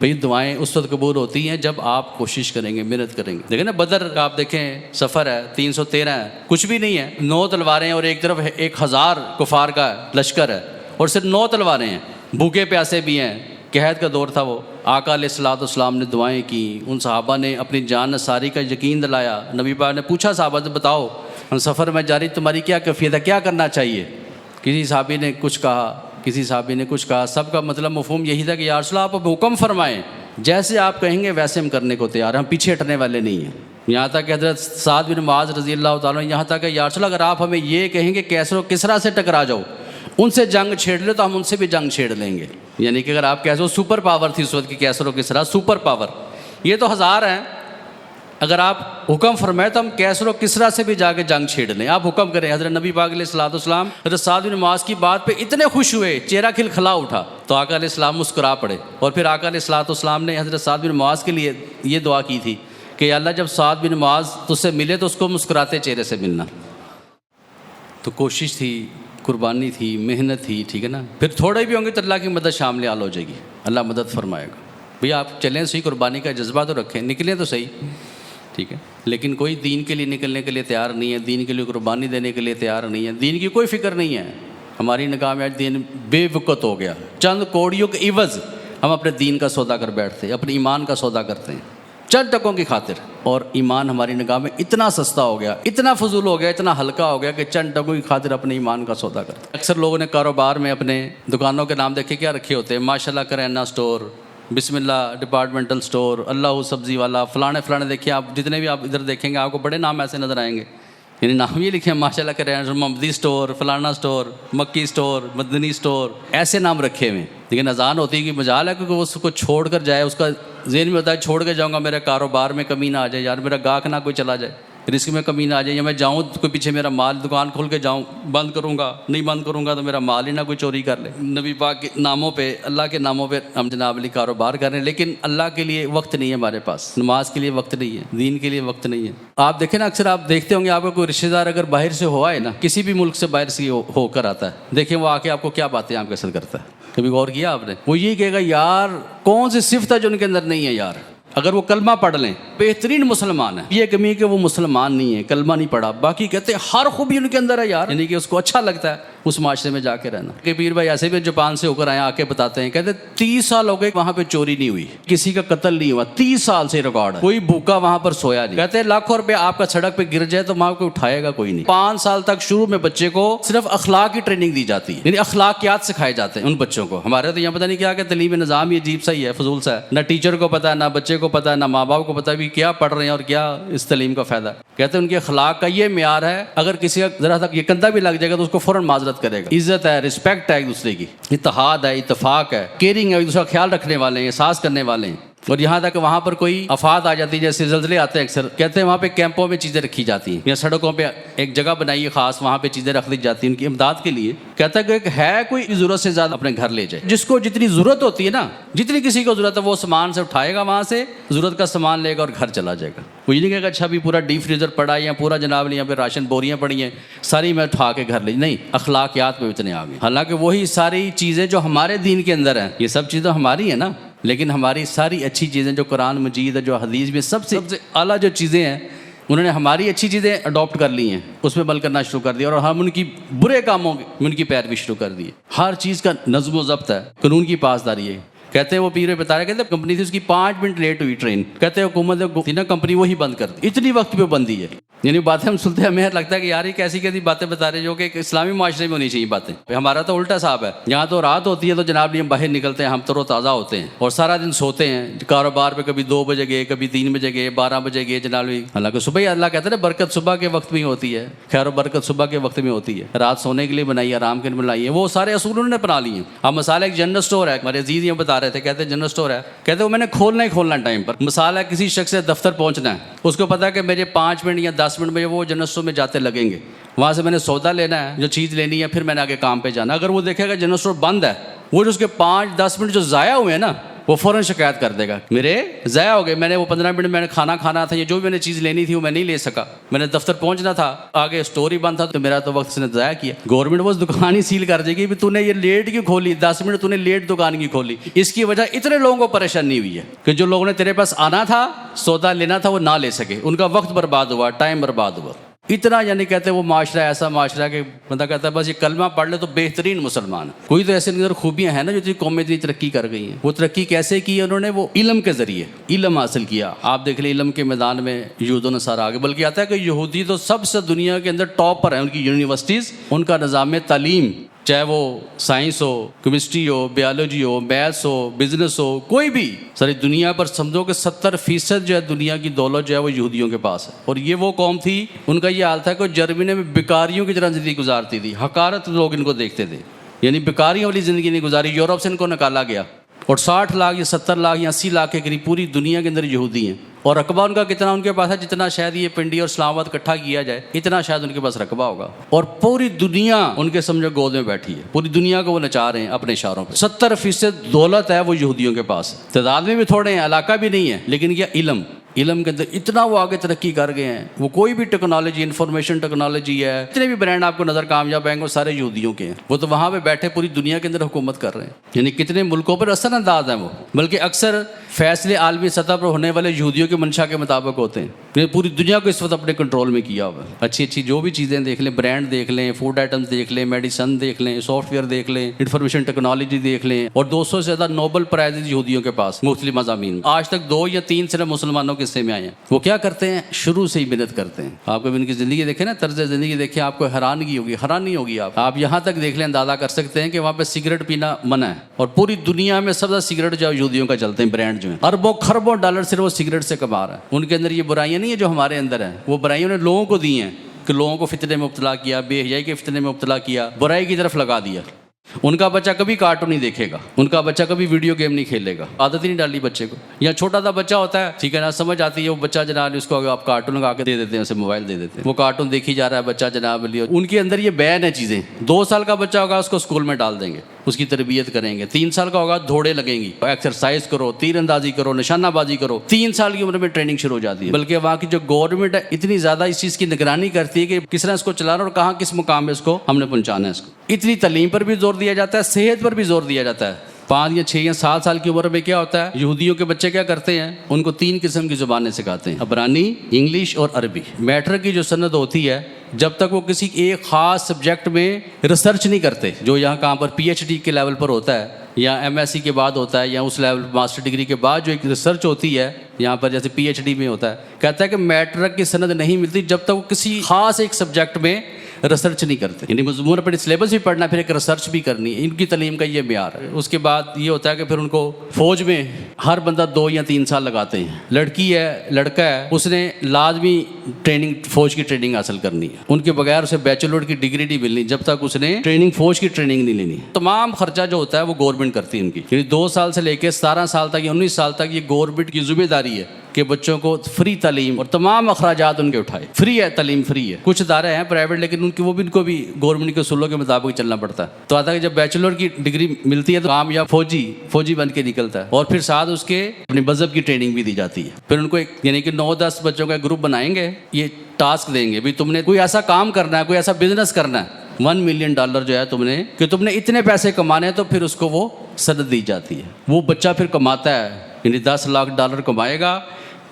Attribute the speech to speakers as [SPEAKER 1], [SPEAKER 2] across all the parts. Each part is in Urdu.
[SPEAKER 1] بھئی دعائیں اس وقت قبول ہوتی ہیں جب آپ کوشش کریں گے، محنت کریں گے. دیکھیں نا بدر کا آپ دیکھیں سفر ہے 313 ہے، کچھ بھی نہیں ہے، 9 تلواریں اور ایک طرف 1000 کفار کا لشکر ہے اور صرف 9 تلواریں ہیں، بھوکے پیاسے بھی ہیں. قحط کا دور تھا. وہ آقا علیہ الصلوۃ والسلام نے دعائیں کی، ان صحابہ نے اپنی جان نثاری کا یقین دلایا. نبی پاک نے پوچھا صحابہ سے بتاؤ ہم سفر میں جاری تمہاری کیا کیفیت ہے، کیا کرنا چاہیے؟ کسی صحابی نے کچھ کہا، کسی صحابی نے کچھ کہا. سب کا مطلب مفہوم یہی تھا کہ یا رسول اللہ آپ حکم فرمائیں، جیسے آپ کہیں گے ویسے ہم کرنے کو تیار ہیں، ہم پیچھے ہٹنے والے نہیں ہیں. یہاں تک کہ حضرت سعد بن معاذ رضی اللہ تعالیٰ یہاں تک کہ یا رسول اللہ اگر آپ ہمیں یہ کہیں کہ کیسر و کسریٰ سے ٹکرا جاؤ، ان سے جنگ چھیڑ لے تو ہم ان سے بھی جنگ چھیڑ لیں گے. یعنی کہ اگر آپ کیسے سپر پاور تھی اس وقت کی کیسر و کسریٰ، سپر پاور. یہ تو 1000 ہیں، اگر آپ حکم فرمائے تو ہم کیسر و کسریٰ سے بھی جا کے جنگ چھیڑ لیں. آپ حکم کریں. حضرت نبی پاک علیہ الصلوۃ والسلام حضرت سعد بن معاذ کی بات پہ اتنے خوش ہوئے، چہرہ کھلکھلا اٹھا. تو آقا علیہ السلام مسکرا پڑے اور پھر آقا علیہ الصلوۃ والسلام نے حضرت سعد بن معاذ کے لیے یہ دعا کی تھی کہ یا اللہ جب سعد بن معاذ تجھ سے ملے تو اس کو مسکراتے چہرے سے ملنا. تو کوشش تھی، قربانی تھی، محنت تھی، ٹھیک ہے نا. پھر تھوڑے بھی ہوں گے تو اللہ کی مدد شامل حال ہو جائے گی، اللہ مدد فرمائے گا. بھئی آپ چلیں صحیح، قربانی کا جذبہ تو رکھیں، نکلیں تو صحیح، ٹھیک ہے. لیکن کوئی دین کے لیے نکلنے کے لیے تیار نہیں ہے، دین کے لیے قربانی دینے کے لیے تیار نہیں ہے، دین کی کوئی فکر نہیں ہے. ہماری نگاہ میں آج دین بے وقت ہو گیا. چند کوڑیوں کے عوض ہم اپنے دین کا سودا کر بیٹھتے ہیں، اپنے ایمان کا سودا کرتے ہیں چند ٹکوں کی خاطر. اور ایمان ہماری نگاہ میں اتنا سستا ہو گیا، اتنا فضول ہو گیا، اتنا ہلکا ہو گیا کہ چند ٹکوں کی خاطر اپنے ایمان کا سودا کرتے ہیں. اکثر لوگوں نے کاروبار میں اپنے دکانوں کے نام دیکھے کیا رکھے ہوتے ہیں، ماشاء اللہ کریانہ اسٹور، بسم اللہ ڈپارٹمنٹل اسٹور، اللہ سبزی والا، فلانے دیکھیں آپ جتنے بھی آپ ادھر دیکھیں گے آپ کو بڑے نام ایسے نظر آئیں گے. یعنی نام یہ لکھے ہیں ماشاء اللہ کریانہ، محمدی اسٹور، فلانا اسٹور، مکی اسٹور، مدنی اسٹور، ایسے نام رکھے ہوئے. لیکن اذان ہوتی ہے کہ مجال ہے کیونکہ وہ اس کو چھوڑ کر جائے، اس کا ذہن میں ہوتا ہے چھوڑ کے جاؤں گا میرے کاروبار میں کمی نہ آ جائے، یار میرا گاہک نہ کوئی چلا جائے، رزق میں کمی نہ آ جائے، یا میں جاؤں تو کوئی پیچھے میرا مال دکان کھول کے جاؤں، بند کروں گا، نہیں بند کروں گا تو میرا مال ہی نہ کوئی چوری کر لے. نبی پاک کے ناموں پہ، اللہ کے ناموں پہ ہم جناب علی کاروبار کر رہے ہیں، لیکن اللہ کے لیے وقت نہیں ہے ہمارے پاس، نماز کے لیے وقت نہیں ہے، دین کے لیے وقت نہیں ہے. آپ دیکھیں نا اکثر آپ دیکھتے ہوں گے آپ کا کوئی رشتہ دار اگر باہر سے ہوا ہے نا، کسی بھی ملک سے باہر سے ہو کر آتا ہے، دیکھیں وہ آ کے آپ کو کیا باتیں آپ کے ساتھ کرتا ہے. کبھی غور کیا آپ نے؟ وہ یہ کہے گا یار کون سی صفت ہے جو ان کے اندر نہیں ہے یار. اگر وہ کلمہ پڑھ لیں بہترین مسلمان ہے، یہ کمی کہ وہ مسلمان نہیں ہے، کلمہ نہیں پڑھا، باقی کہتے ہیں ہر خوبی ان کے اندر ہے یار. یعنی کہ اس کو اچھا لگتا ہے اس معاشرے میں جا کے رہنا. کہ پیر بھائی ایسے بھی جاپان سے ہو کر آئے، آ کے بتاتے ہیں، کہتے 30 سال ہو گئے وہاں پہ چوری نہیں ہوئی، کسی کا قتل نہیں ہوا، 30 سال سے ریکارڈ ہے، کوئی بھوکا وہاں پر سویا نہیں. کہتے ہیں لاکھوں روپے آپ کا سڑک پہ گر جائے تو وہاں کوئی اٹھائے گا کوئی نہیں. 5 سال تک شروع میں بچے کو صرف اخلاق کی ٹریننگ دی جاتی ہے، یعنی اخلاقیات سکھائے جاتے ہیں ان بچوں کو. ہمارے تو یہاں پتہ نہیں کیا کہ تعلیمی نظام یہ عجیب سا ہی ہے، فضول سا ہے، نہ ٹیچر کو پتہ ہے، نہ بچے کو پتہ ہے، نہ ماں باپ کو پتہ بھی کیا پڑھ رہے ہیں اور کیا اس تعلیم کا فائدہ. کہتے ہیں ان کے اخلاق کا یہ معیار ہے، اگر کسی کا ذرا تک یہ کندھا بھی لگ جائے گا تو اس کو فوراً معذرت کرے گا. عزت ہے، رسپیکٹ ہے ایک دوسرے کی، اتحاد ہے، اتفاق ہے، کیئرنگ ہے، ایک دوسرے کا خیال رکھنے والے ہیں، احساس کرنے والے ہیں. اور یہاں تک وہاں پر کوئی آفات آ جاتی ہے، جیسے زلزلے آتے ہیں اکثر، کہتے ہیں وہاں پہ کیمپوں میں چیزیں رکھی جاتی ہیں یا سڑکوں پہ ایک جگہ بنائی ہے خاص، وہاں پہ چیزیں رکھ دی جاتی ہیں ان کی امداد کے لیے. کہتا ہے کہ ہے کوئی ضرورت سے زیادہ اپنے گھر لے جائے، جس کو جتنی ضرورت ہوتی ہے نا، جتنی کسی کو ضرورت ہے وہ سامان سے اٹھائے گا، وہاں سے ضرورت کا سامان لے گا اور گھر چلا جائے گا. وہ یہ نہیں کہے گا اچھا بھی پورا ڈیپ فریزر پڑا ہے یا پورا جناب نے یہاں پہ راشن بوریاں پڑی ہیں ساری میں اٹھا کے گھر لے، نہیں، اخلاقیات میں اتنے آ گئے. حالانکہ وہی ساری چیزیں جو ہمارے دین کے اندر ہیں، یہ سب چیزیں ہماری ہیں نا، لیکن ہماری ساری اچھی چیزیں جو قرآن مجید ہے، جو حدیث میں سب سے اعلیٰ جو چیزیں ہیں، انہوں نے ہماری اچھی چیزیں اڈاپٹ کر لی ہیں، اس میں عمل کرنا شروع کر دیا، اور ہم ان کی برے کاموں میں ان کی پیروی شروع کر دی. ہر چیز کا نظم و ضبط ہے، قانون کی پاسداری ہے. کہتے ہیں وہ پیر بتا رہے، کہتے ہیں کمپنی تھی اس کی 5 منٹ لیٹ ہوئی ٹرین، کہتے ہیں حکومت تھی نا کمپنی وہی بند کر دی، اتنی وقت پہ بندی ہے. یعنی باتیں ہم سنتے ہیں ہمیں لگتا ہے کہ یار یہ کیسی باتیں بتا رہے جو کہ ایک اسلامی معاشرے میں ہونی چاہیے باتیں. ہمارا تو الٹا صاحب ہے، یہاں تو رات ہوتی ہے تو جناب ہم باہر نکلتے ہیں، ہم تر و تازہ ہوتے ہیں اور سارا دن سوتے ہیں. کاروبار پہ کبھی 2 بجے گئے، کبھی 3 بجے گئے، 12 بجے گئے جناب. حالانکہ صبح ہی اللہ کہتا ہے نا برکت صبح کے وقت میں ہوتی ہے، خیر و برکت صبح کے وقت میں ہوتی ہے. رات سونے کے لیے بنائی ہے، آرام کے لیے بنائی ہے، وہ سارے اصول انہوں نے اپنا لیے ہیں. اب مثال ایک جنرل اسٹور ہے، ہمارے عزیز یہ بتا رہے تھے، کہتے ہیں جنرل اسٹور ہے، کہتے ہیں وہ میں نے کھولنا ہی کھولنا ٹائم پر. مثال ہے کسی شخص سے دفتر پہنچنا ہے، اس کو پتا ہے کہ میرے 5 منٹ یا 10 منٹ میں وہ جنرل اسٹور میں جاتے لگیں گے، وہاں سے میں نے سودا لینا ہے، جو چیز لینی ہے، پھر میں نے آگے کام پہ جانا. اگر وہ دیکھے گا جنرل اسٹور بند ہے، وہ جو اس کے 5-10 منٹ جو ضائع ہوئے ہیں نا وہ فوراً شکایت کر دے گا میرے ضائع ہو گئے, میں نے وہ 15 منٹ میں نے کھانا کھانا تھا یا جو بھی میں نے چیز لینی تھی وہ میں نہیں لے سکا, میں نے دفتر پہنچنا تھا, آگے اسٹور ہی بند تھا تو میرا تو وقت اس نے ضائع کیا. گورنمنٹ وہ دکان ہی سیل کر دے گی, تو نے یہ لیٹ کیوں کھولی, 10 منٹ تو نے لیٹ دکان کی کھولی. اس کی وجہ اتنے لوگوں کو پریشانی ہوئی ہے کہ جو لوگوں نے تیرے پاس آنا تھا, سودا لینا تھا, وہ نہ لے سکے, ان کا وقت برباد ہوا, ٹائم برباد ہوا. اتنا یعنی کہتے ہیں وہ معاشرہ ایسا معاشرہ کہ بندہ کہتا ہے بس یہ کلمہ پڑھ لے تو بہترین مسلمان ہے. کوئی تو ایسے اندر خوبیاں ہیں نا جو اتنی قومیں اتنی ترقی کر گئی ہیں. وہ ترقی کیسے کی ہے انہوں نے؟ وہ علم کے ذریعے علم حاصل کیا. آپ دیکھ لیں علم کے میدان میں یہود و نصارہ آگے, بلکہ آتا ہے کہ یہودی تو سب سے دنیا کے اندر ٹاپ پر ہیں. ان کی یونیورسٹیز, ان کا نظام تعلیم, چاہے وہ سائنس ہو, کیمسٹری ہو, بیالوجی ہو, میتھس ہو, بزنس ہو, کوئی بھی ساری دنیا پر سمجھو کہ 70% جو ہے دنیا کی دولت جو ہے وہ یہودیوں کے پاس ہے. اور یہ وہ قوم تھی, ان کا یہ حال تھا کہ جرمنی میں بیکاریوں کی طرح زندگی گزارتی تھی. حقارت لوگ ان کو دیکھتے تھے, یعنی بیکاریوں والی زندگی نہیں گزاری. یورپ سے ان کو نکالا گیا اور 60 لاکھ یا 70 لاکھ یا 80 لاکھ کے قریب پوری دنیا کے اندر یہودی ہیں. اور رقبہ ان کا کتنا ان کے پاس ہے, جتنا شاید یہ پنڈی اور اسلام آباد اکٹھا کیا جائے اتنا شاید ان کے پاس رقبہ ہوگا. اور پوری دنیا ان کے سمجھو گود میں بیٹھی ہے, پوری دنیا کو وہ نچا رہے ہیں اپنے اشاروں پہ. 70% دولت ہے وہ یہودیوں کے پاس. تعداد میں بھی تھوڑے ہیں, علاقہ بھی نہیں ہے, لیکن یہ علم کے اندر اتنا وہ آگے ترقی کر گئے ہیں. وہ کوئی بھی ٹیکنالوجی, انفارمیشن ٹیکنالوجی ہے, جتنے بھی برانڈ آپ کو نظر کامیاب آئیں گے وہ سارے یہودیوں کے ہیں. وہ تو وہاں پہ بیٹھے پوری دنیا کے اندر حکومت کر رہے ہیں. یعنی کتنے ملکوں پر اثر انداز ہیں وہ, بلکہ اکثر فیصلے عالمی سطح پر ہونے والے یہودیوں کے منشا کے مطابق ہوتے ہیں. پوری دنیا کو اس وقت اپنے کنٹرول میں کیا ہوا ہے. اچھی جو بھی چیزیں دیکھ لیں, برانڈ دیکھ لیں, فوڈ آئٹمس دیکھ لیں, میڈیسن دیکھ لیں, سافٹ ویئر دیکھ لیں, انفارمیشن ٹیکنالوجی دیکھ لیں, اور 200 سے زیادہ نوبل پرائز یہودیوں کے پاس مختلف مضامین. آج تک 2 یا 3 صرف مسلمانوں کے حصے میں آئے ہیں. وہ کیا کرتے ہیں, شروع سے ہی محنت کرتے ہیں. آپ کبھی ان کی زندگی دیکھیں نا, طرز زندگی دیکھیں, آپ کو حیرانی ہوگی. آپ یہاں تک دیکھ لیں, اندازہ کر سکتے ہیں کہ وہاں پہ سگریٹ پینا منع ہے, اور پوری دنیا میں سب سے زیادہ سگریٹ جو یہودیوں کا چلتے ہیں, برانڈ جو ہیں, اربوں خربوں ڈالر صرف وہ سگریٹ سے کما رہا ہے. ان کے اندر یہ برائیاں نہیں ہیں جو ہمارے اندر ہیں, وہ برائیوں نے لوگوں کو دی ہیں کہ لوگوں کو فتنے میں مبتلا کیا, بے حیائی کے فتنے میں مبتلا کیا, برائی کی طرف لگا دیا. ان کا بچہ کبھی کارٹون نہیں دیکھے گا, ان کا بچہ کبھی ویڈیو گیم نہیں کھیلے گا, عادت ہی نہیں ڈالی بچے کو. یا چھوٹا سا بچہ ہوتا ہے, ٹھیک ہے نا, سمجھ آتی ہے, وہ بچہ جناب اس کو آپ کارٹون لگا کے دے دیتے ہیں, اسے موبائل دے دیتے ہیں, وہ کارٹون دیکھی جا رہا ہے بچہ جناب. ان کے اندر یہ بین ہے چیزیں. 2 سال کا بچہ ہوگا, اس کو اسکول میں ڈال دیں گے, اس کی تربیت کریں گے. 3 سال کا ہوگا, دوڑے لگیں گی, ایکسرسائز کرو, تیر اندازی کرو, نشانہ بازی کرو. 3 سال کی عمر میں ٹریننگ شروع ہو جاتی ہے. بلکہ وہاں کی جو گورنمنٹ ہے اتنی زیادہ اس چیز کی نگرانی کرتی ہے کہ کس طرح اس کو چلانا اور کہاں کس مقام میں اس کو ہم نے پہنچانا ہے. اس کو اتنی تعلیم پر بھی زور دیا جاتا ہے, صحت پر بھی زور دیا جاتا ہے. 5 یا 6 یا 7 سال کی عمر میں کیا ہوتا ہے, یہودیوں کے بچے کیا کرتے ہیں, ان کو 3 قسم کی زبانیں سکھاتے ہیں, عبرانی, انگلش اور عربی. میٹرک کی جو سند ہوتی ہے, جب تک وہ کسی ایک خاص سبجیکٹ میں ریسرچ نہیں کرتے, جو یہاں کہاں پر PhD کے لیول پر ہوتا ہے, یا MSc کے بعد ہوتا ہے, یا اس لیول ماسٹر ڈگری کے بعد جو ایک ریسرچ ہوتی ہے یہاں پر جیسے PhD میں ہوتا ہے, کہتا ہے کہ میٹرک کی سند نہیں ملتی جب تک وہ کسی خاص ایک سبجیکٹ میں ریسرچ نہیں کرتے. یعنی مضمون پر سلیبس بھی پڑھنا, پھر ایک ریسرچ بھی کرنی ہے. ان کی تعلیم کا یہ معیار ہے. اس کے بعد یہ ہوتا ہے کہ پھر ان کو فوج میں ہر بندہ 2 یا 3 سال لگاتے ہیں. لڑکی ہے, لڑکا ہے, اس نے لازمی ٹریننگ, فوج کی ٹریننگ حاصل کرنی ہے. ان کے بغیر اسے بیچلر کی ڈگری نہیں ملنی جب تک اس نے ٹریننگ, فوج کی ٹریننگ نہیں لینی. تمام خرچہ جو ہوتا ہے وہ گورنمنٹ کرتی ہے ان کی. یعنی 2 سال سے لے کے 17 سال تک یا 19 سال تک یہ گورنمنٹ کی ذمہ داری ہے کہ بچوں کو فری تعلیم اور تمام اخراجات ان کے اٹھائے. فری ہے, تعلیم فری ہے. کچھ ادارے ہیں پرائیویٹ, لیکن ان کو بھی گورنمنٹ کے اصولوں کے مطابق چلنا پڑتا ہے. تو آتا ہے کہ جب بیچلر کی ڈگری ملتی ہے تو عام یا فوجی بن کے نکلتا ہے, اور پھر ساتھ اس کے اپنے مذہب کی ٹریننگ بھی دی جاتی ہے. پھر ان کو یعنی کہ 9-10 بچوں کا گروپ بنائیں گے, یہ ٹاسک دیں گے, بھی تم نے کوئی ایسا کام کرنا ہے, کوئی ایسا بزنس کرنا ہے, $1 ملین جو ہے تم نے, کہ تم نے اتنے پیسے کمانے ہیں, تو پھر اس کو وہ سند دی جاتی ہے. وہ بچہ پھر کماتا ہے, یعنی $10 لاکھ کمائے گا,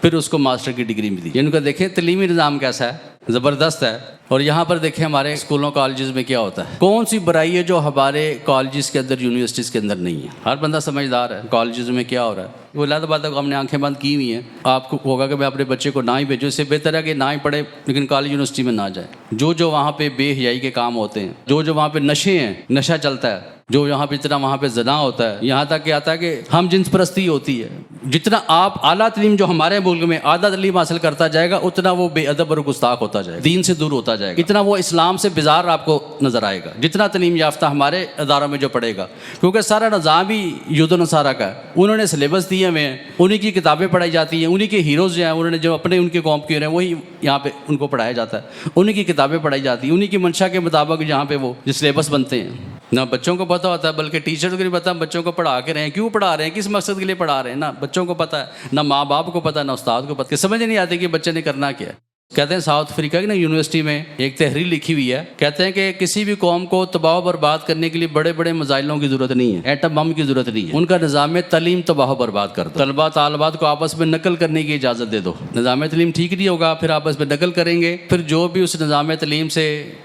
[SPEAKER 1] پھر اس کو ماسٹر کی ڈگری ملی. یعنی کہ دیکھیں تعلیمی نظام کیسا ہے, زبردست ہے. اور یہاں پر دیکھیں ہمارے اسکولوں کالجز میں کیا ہوتا ہے, کون سی برائی ہے جو ہمارے کالجز کے اندر, یونیورسٹیز کے اندر نہیں ہے. ہر بندہ سمجھدار ہے کالجز میں کیا ہو رہا ہے. وہ اللہ بات ہے ہم نے آنکھیں بند کی ہوئی ہیں. آپ کو ہوگا کہ میں اپنے بچے کو نہ ہی بھیجوں, اس سے بہتر ہے کہ نہ ہی پڑھے لیکن کالج یونیورسٹی میں نہ جائے. جو وہاں پہ بے حیائی کے کام ہوتے ہیں, جو وہاں پہ نشے ہیں, نشہ چلتا ہے, جو یہاں پہ اتنا وہاں پہ زنا ہوتا ہے, یہاں تک کہ آتا ہے کہ ہم جنس پرستی ہوتی ہے. جتنا آپ اعلیٰ تعلیم جو ہمارے ملک میں اعلیٰ تعلیم حاصل کرتا جائے گا, اتنا وہ بے ادب اور گستاخ ہوتا جائے گا, دین سے دور ہوتا جائے گا, اتنا وہ اسلام سے بیزار آپ کو نظر آئے گا جتنا تعلیم یافتہ ہمارے اداروں میں جو پڑھے گا. کیونکہ سارا نظام ہی یہود و نصارہ کا ہے. انہوں نے سلیبس دیے ہوئے ہیں, انہیں کی کتابیں پڑھائی جاتی ہیں, انہیں کے ہیروز جو ہیں انہوں نے جو اپنے ان کے قوم کے ہیں وہی یہاں پہ ان کو پڑھایا جاتا ہے, انہیں کی کتابیں پڑھائی جاتی ہیں, انہیں کی منشا کے مطابق جہاں پہ وہ جو سلیبس بنتے ہیں. نہ بچوں کو پتہ پتہ ہوتا ہے بلکہ ٹیچر کو نہیں پتہ ہم بچوں کو پڑھا کے رہے ہیں، کیوں پڑھا رہے ہیں، کس مقصد کے لیے پڑھا رہے ہیں، نہ بچوں کو پتہ ہے، نہ ماں باپ کو پتہ ہے، نہ استاد کو پتہ، کہ سمجھ نہیں آتی کہ بچے نے کرنا کیا ہے۔ کہتے ہیں ساؤتھ افریقہ کی نا یونیورسٹی میں ایک تحریر لکھی ہوئی ہے، کہتے ہیں کہ کسی بھی قوم کو تباہ و برباد کرنے کے لیے بڑے بڑے میزائلوں کی ضرورت نہیں ہے، ایٹم بم کی ضرورت نہیں ہے، ان کا نظام تعلیم تباہ و برباد کر دو، طلبہ طالبات کو آپس میں نقل کرنے کی اجازت دے دو۔ نظام تعلیم ٹھیک نہیں ہوگا، پھر آپس میں نقل کریں گے، پھر جو بھی اس نظام تعلیم سے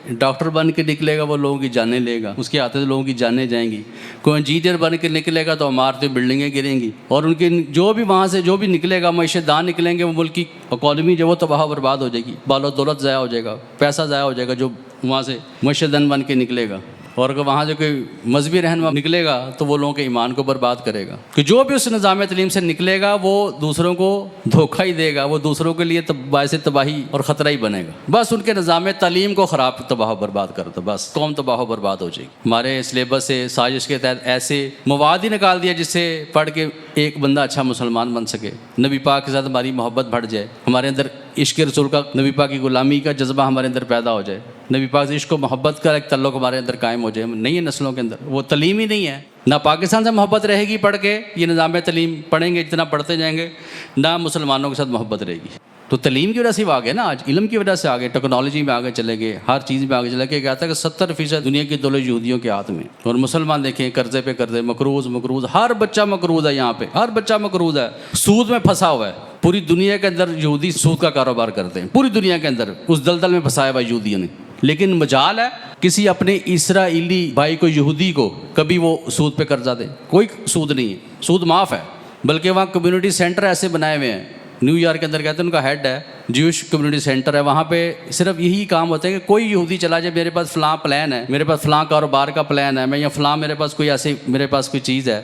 [SPEAKER 1] ڈاکٹر بن کے نکلے گا وہ لوگوں کی جانیں لے گا، اس کے ہاتھ سے لوگوں کی جانیں جائیں گی، کوئی انجینئر بن کے نکلے گا تو عمارتیں بلڈنگیں گریں گی، اور ان کے جو بھی وہاں سے جو بھی نکلے گا معیشت دان نکلیں گے، وہ ملک کی اکانومی جو وہ تباہ و برباد ہو جائے گی، بال و دولت ضائع ہو جائے گا، پیسہ ضائع ہو جائے گا جو وہاں سے معیشت دن بن کے نکلے گا، اور اگر وہاں سے کوئی مذہبی رہنما نکلے گا تو وہ لوگوں کے ایمان کو برباد کرے گا، کہ جو بھی اس نظام تعلیم سے نکلے گا وہ دوسروں کو دھوکہ ہی دے گا، وہ دوسروں کے لیے باعث تباہی اور خطرہ ہی بنے گا، بس ان کے نظام تعلیم کو خراب تباہ و برباد کر دو، بس قوم تباہ و برباد ہو جائے گی۔ ہمارے سلیبس سے سازش کے تحت ایسے مواد ہی نکال دیا جس سے پڑھ کے ایک بندہ اچھا مسلمان بن سکے، نبی پاک کے ساتھ ہماری محبت بڑھ جائے، ہمارے اندر عشق رسول کا، نبی پاک کی غلامی کا جذبہ ہمارے اندر پیدا ہو جائے، نبی پاک سے عشق و محبت کا ایک تعلق ہمارے اندر قائم ہو جائے۔ نہیں ہے نسلوں کے اندر، وہ تعلیم ہی نہیں ہے، نہ پاکستان سے محبت رہے گی پڑھ کے، یہ نظام تعلیم پڑھیں گے جتنا پڑھتے جائیں گے، نہ مسلمانوں کے ساتھ محبت رہے گی۔ تو تعلیم کی وجہ سے وہ آگے نا، آج علم کی وجہ سے آگے، ٹیکنالوجی میں آگے چلے گئے، ہر چیز میں آگے چلے گئے، کہتا ہے کہ 70% دنیا کی دولت یہودیوں کے ہاتھ میں، اور مسلمان دیکھیں قرضے پہ قرضے، مقروض، ہر بچہ مقروض ہے، یہاں پہ ہر بچہ مقروض ہے، سود میں پھنسا ہوا ہے۔ پوری دنیا کے اندر یہودی سود کا کاروبار کرتے ہیں، پوری دنیا کے اندر اس دلدل میں پھنسایا ہوا یہودیوں نے، لیکن مجال ہے کسی اپنے اسرائیلی بھائی کو، یہودی کو کبھی وہ سود پہ قرضہ دے، کوئی سود نہیں ہے، سود معاف ہے، بلکہ وہاں کمیونٹی سینٹر ایسے بنائے ہوئے ہیں، نیو یارک کے اندر کہتے ہیں ان کا ہیڈ ہے، جیوش کمیونٹی سینٹر ہے، وہاں پہ صرف یہی کام ہوتا ہے کہ کوئی یہودی چلا جائے، میرے پاس فلاں پلان ہے، میرے پاس فلاں کاروبار کا پلان ہے، میں یا فلاں میرے پاس کوئی ایسے، میرے پاس کوئی چیز ہے،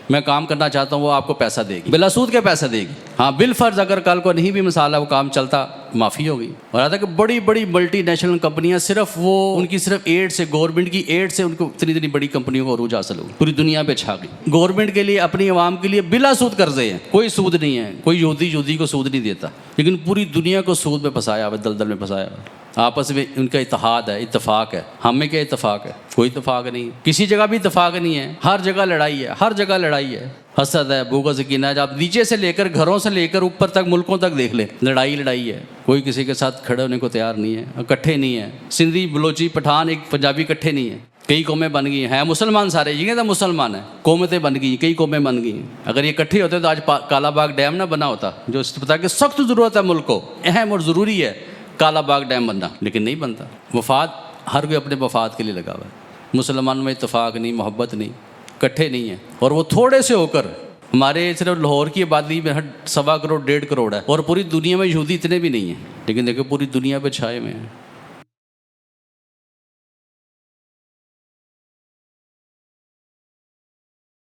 [SPEAKER 1] میں کام کرنا چاہتا ہوں، وہ آپ کو پیسہ دے گی، بلا سود کے پیسہ دے گی، ہاں بالفرض اگر کل کو نہیں بھی مثال ہے وہ کام چلتا، معافی ہوگی۔ اور آتا ہے کہ بڑی بڑی ملٹی نیشنل کمپنیاں صرف وہ ان کی صرف ایڈ سے، گورنمنٹ کی ایڈ سے ان کو اتنی بڑی کمپنیوں کو عروج حاصل ہوگی، پوری دنیا پہ چھا گئی، گورنمنٹ کے لیے، اپنی عوام کے لیے بلا سود قرضے ہیں، کوئی سود نہیں ہے، کوئی یہودی کو سود نہیں دیتا، لیکن پوری دنیا کو سود میں پھنسایا ہوا، دلدل میں پھنسایا ہوا۔ آپس میں ان کا اتحاد ہے، اتفاق ہے، ہم میں کیا اتفاق ہے؟ کوئی اتفاق نہیں، کسی جگہ بھی اتفاق نہیں ہے، ہر جگہ لڑائی ہے، ہر جگہ لڑائی ہے، حسد ہے، بغض کینہ ہے، آپ نیچے سے لے کر گھروں سے لے کر اوپر تک ملکوں تک دیکھ لیں، لڑائی ہے، کوئی کسی کے ساتھ کھڑے ہونے کو تیار نہیں ہے، اکٹھے نہیں ہے، سندھی بلوچی پٹھان ایک پنجابی اکٹھے نہیں ہے، کئی قومیں بن گئی ہیں مسلمان سارے، یہ تو مسلمان ہیں، قومتیں بن گئی، کئی قومیں بن گئی ہیں، اگر یہ اکٹھے ہوتے تو آج کالا باغ ڈیم نہ بنا ہوتا، جو پتا کہ سخت ضرورت ہے ملک کو، اہم اور ضروری ہے کالا باغ ڈیم بننا، لیکن نہیں بنتا، وفاد ہر کوئی اپنے وفاد کے لیے لگا ہوا ہے، مسلمانوں میں اتفاق نہیں، محبت نہیں، اکٹھے نہیں ہیں، اور وہ تھوڑے سے ہو کر، ہمارے صرف لاہور کی آبادی میں 1.25 کروڑ 1.5 کروڑ ہے، اور پوری دنیا میں یہودی اتنے بھی نہیں ہیں، لیکن دیکھو پوری دنیا پہ چھائے ہوئے ہیں۔